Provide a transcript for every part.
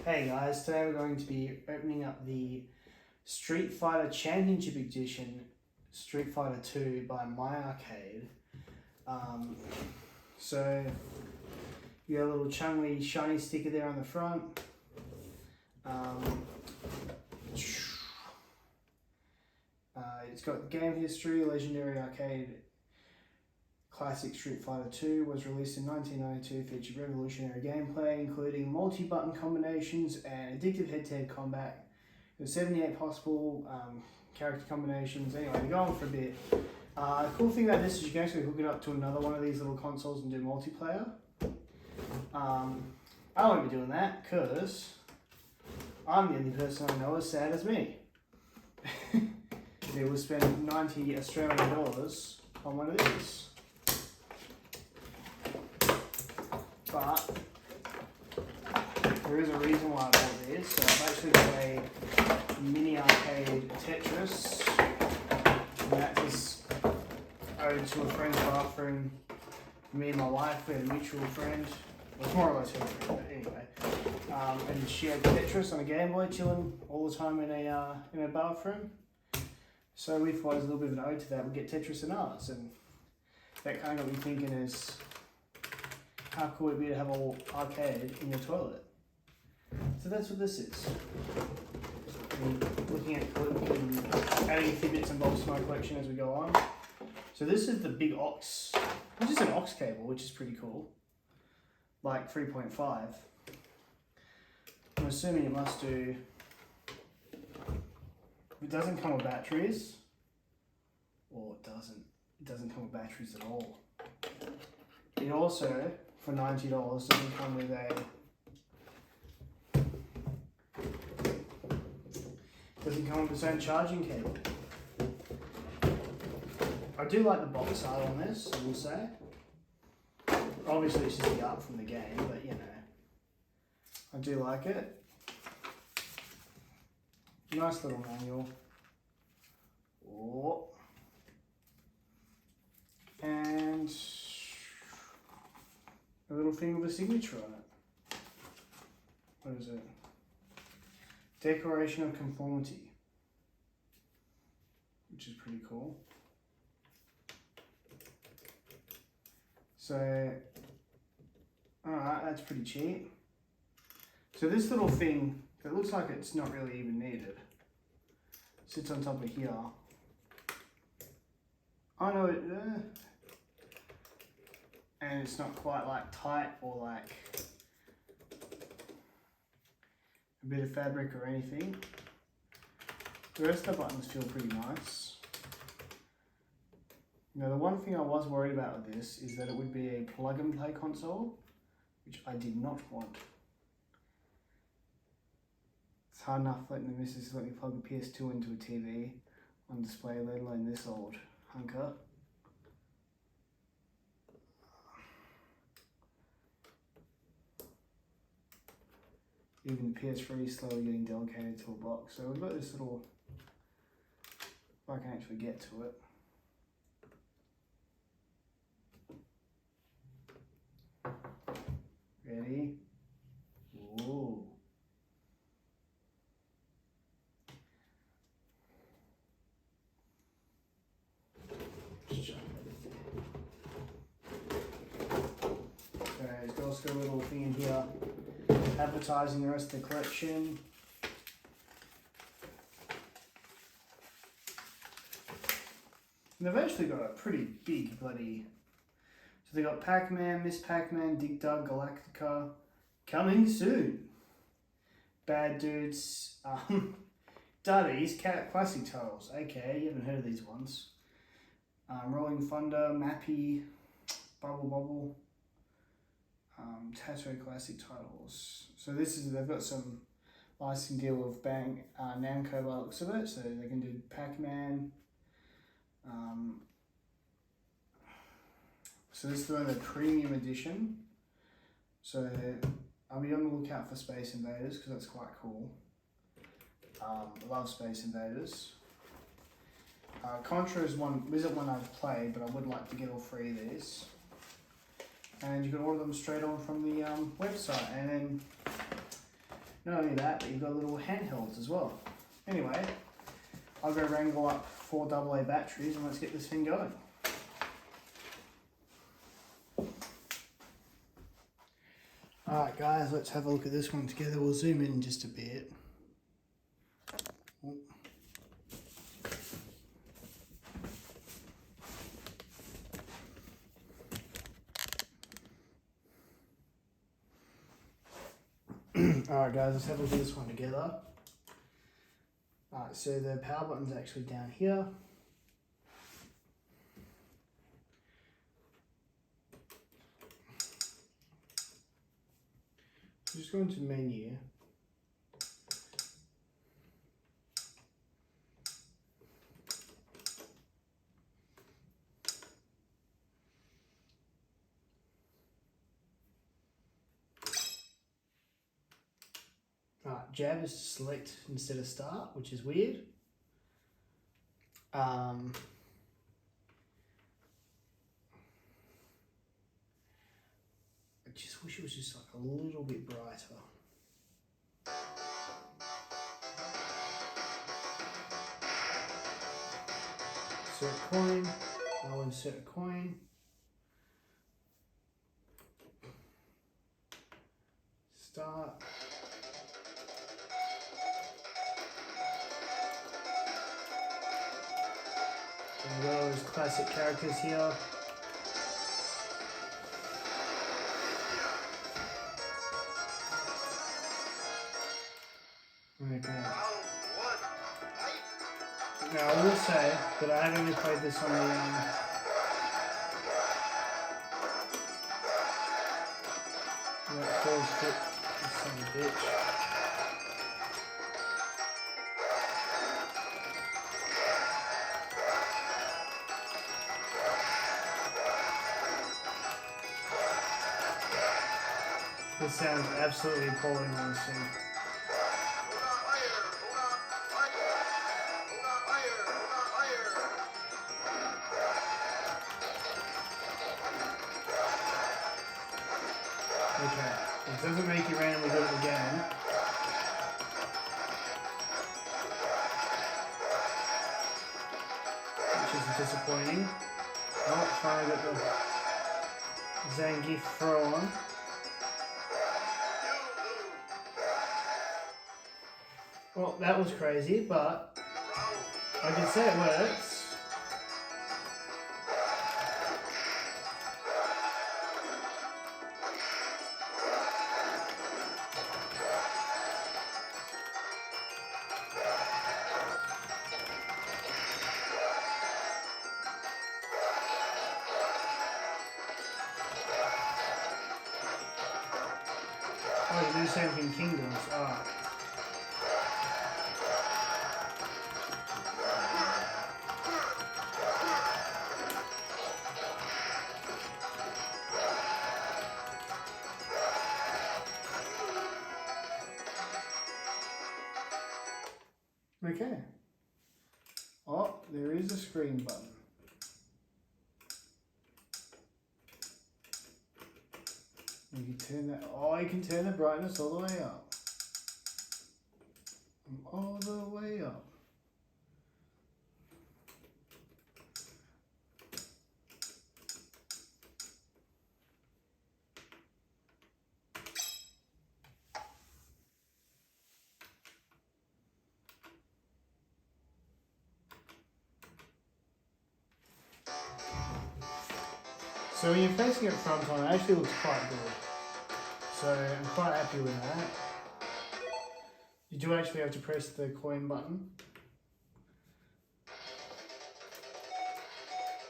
Hey guys, today we're going to be opening up the Street Fighter Championship Edition Street Fighter 2 by My Arcade. So you got a little chungly shiny sticker there on the front. It's got game history, legendary arcade classic Street Fighter 2 was released in 1992, featured revolutionary gameplay, including multi-button combinations and addictive head-to-head combat. There's 78 possible character combinations. Anyway, we go on for a bit. The cool thing about this is you can actually hook it up to another one of these little consoles and do multiplayer. I won't be doing that because I'm the only person I know as sad as me. They will spend 90 Australian dollars on one of these. But there is a reason why I bought this. So I've actually got a mini arcade Tetris, and that is owed to a friend's bathroom. Me and my wife, we had a mutual friend. Well, it's more or less her friend, but anyway. And she had Tetris on a Game Boy, chilling all the time in a bathroom. So we thought as a little bit of an ode to that, we'd get Tetris in ours, and that kind of got me thinking is, how cool would it be to have a whole arcade in your toilet? So that's what this is. Looking at adding a few bits and bobs to my collection as we go on. So this is the big aux, which is an aux cable, which is pretty cool. Like 3.5. I'm assuming it must do. It doesn't come with batteries. Or it doesn't. It doesn't come with batteries at all. It also, for $90, doesn't come with its own charging cable. I do like the box art on this, I will say. Obviously it's just the art from the game, but you know, I do like it. Nice little manual. Oh. And a little thing with a signature on it. What is it? Declaration of Conformity. Which is pretty cool. So, alright, that's pretty cheap. So this little thing, that looks like it's not really even needed, sits on top of here. I know it, and it's not quite like tight or like a bit of fabric or anything. The rest of the buttons feel pretty nice. Now the one thing I was worried about with this is that it would be a plug and play console, which I did not want. It's hard enough letting the missus let me plug a PS2 into a TV on display, let alone this old hunker. Even the PS3 is slowly getting delegated to a box. So we've got this little, if I can actually get to it. Ready? Whoa. So it's also got a little thing in here advertising the rest of the collection. And they've actually got a pretty big bloody. So they got Pac-Man, Miss Pac-Man, Dig Dug, Galactica, coming soon. Bad Dudes, Duddies, classic titles. Okay, you haven't heard of these ones. Rolling Thunder, Mappy, Bubble Bobble. Tattoo classic titles. So this is, they've got some licensing deal with Namco by the looks of it, so they can do Pac-Man. So this is the premium edition. So I'll be on the lookout for Space Invaders because that's quite cool. I love Space Invaders. Contra isn't one I've played, but I would like to get all three of these. And you can order them straight on from the website. And then Not only that, but you've got little handhelds as well. Anyway, I'll go wrangle up 4 AA batteries and let's get this thing going. Alright guys, let's have a look at this one together. We'll zoom in just a bit. Alright guys, let's have a look at this one together. Alright, so the power button's actually down here. Just go into menu. Jab is select instead of start, which is weird. I just wish it was just like a little bit brighter. Insert coin. I'll insert a coin. Start. There are those classic characters here. Okay. Now I will say that I have only played this on the that 4-foot son of a bitch. This sounds absolutely appalling, honestly. Okay, it doesn't make you randomly do it again. Which is disappointing. Oh, finally got the Zangief throw on. Well, that was crazy, but I can say it works. Oh, you do the same thing King does. Alright. Okay. Oh, there is a screen button. You can turn that. Oh, you can turn the brightness all the way up. All the way up. So when you're facing it front on, it actually looks quite good. So I'm quite happy with that. You do actually have to press the coin button.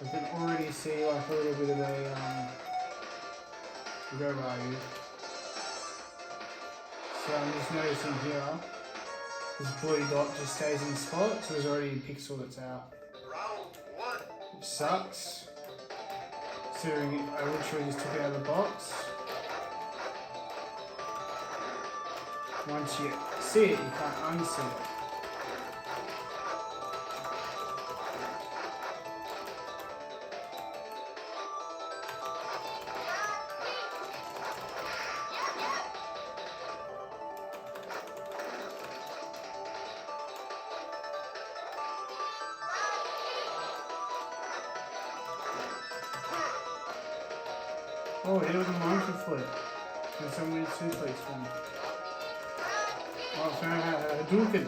I can already see like a little bit of a go value. So I'm just noticing here, this blue dot just stays in the spot, so there's already a pixel that's out. Which sucks. Considering I literally just took it out of the box. Once you see it, you can't unsee it. Oh, here was a monkey foot. And some weird suplex thing. Oh, sorry, Hadouken.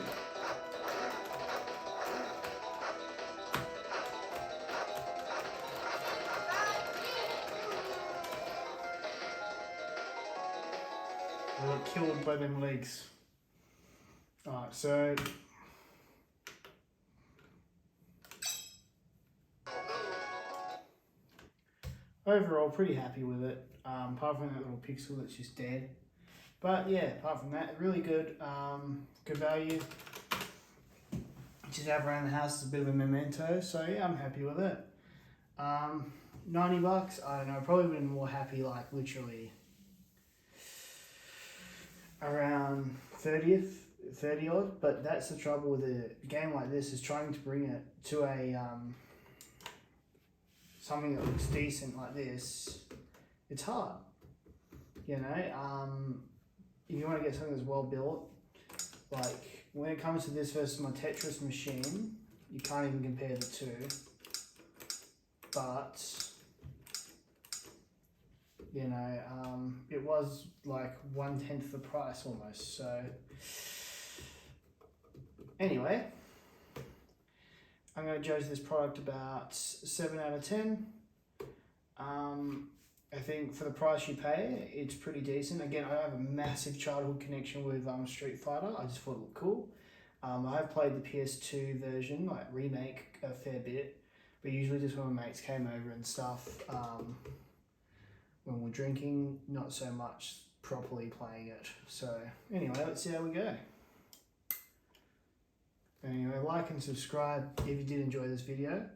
I got killed by them legs. Alright, so overall pretty happy with it. Apart from that little pixel that's just dead. But yeah, apart from that, really good. Good value. Just have around the house is a bit of a memento, so yeah, I'm happy with it. $90, I don't know, probably been more happy like literally around 30 odd, but that's the trouble with a game like this, is trying to bring it to a something that looks decent like this. It's hard, you know. If you want to get something that's well built, like when it comes to this versus my Tetris machine, you can't even compare the two. But you know, it was like 1/10 the price almost. So anyway, I'm going to judge this product about 7 out of 10. I think for the price you pay, it's pretty decent. Again, I have a massive childhood connection with Street Fighter. I just thought it looked cool. I have played the PS2 version, like remake, a fair bit, but usually just when my mates came over and stuff, when we're drinking, not so much properly playing it. So anyway, let's see how we go. Anyway, like and subscribe if you did enjoy this video.